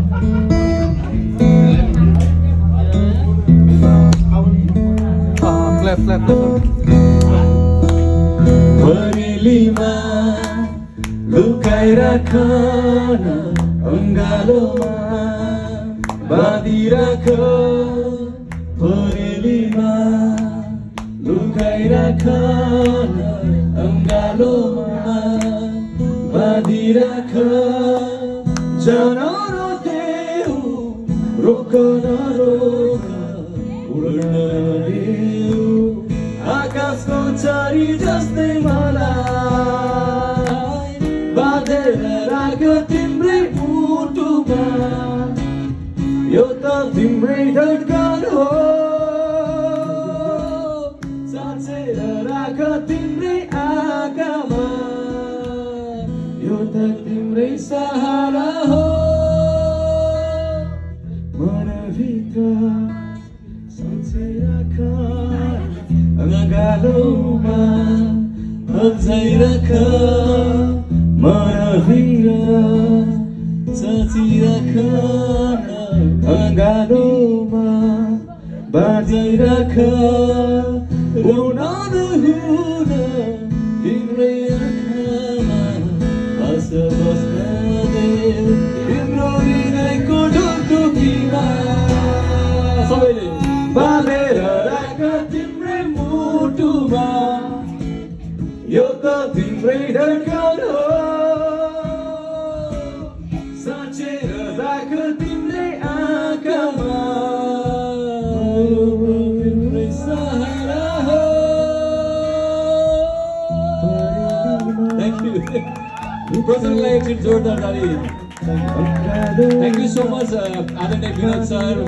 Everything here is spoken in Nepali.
Clap. बरेलीमा लुकाई राख न अङ्गालोमा बाँधी राख बरेलीमा लुकाई राख न अङ्गालोमा बाँधी राख जान नदेऊ रोक नरोक उड्न देऊ आकाशको चरी जस्तै मलाई बाँधेर राख तिम्रै मुटुमा यो त तिम्रै धड्कन हो साँचेर राख तिम्रै आँखामा यो त तिम्रै सहारा हो मनभित्र साँचेर राख अङ्गालोमा अझै राख मनभित्र साँची राख अङ्गालोमा बाँझै राख हुन नहुन तिम्रै आँखामा हस बस्न देऊ तिम्रो हृदयको ढुकढुकीमा सबैले बाँधेर राख तिम्रै मुटुमा यो त तिम्रै धड्कन हो साँचेर राख तिम्रै आँखामा तिम्रै सहारा हो थ्याङ्क यू प्रसङ्गलाई एकछिन जोरदार ताली थ्याङ्क यू सो मच आदरणीय विनोद सर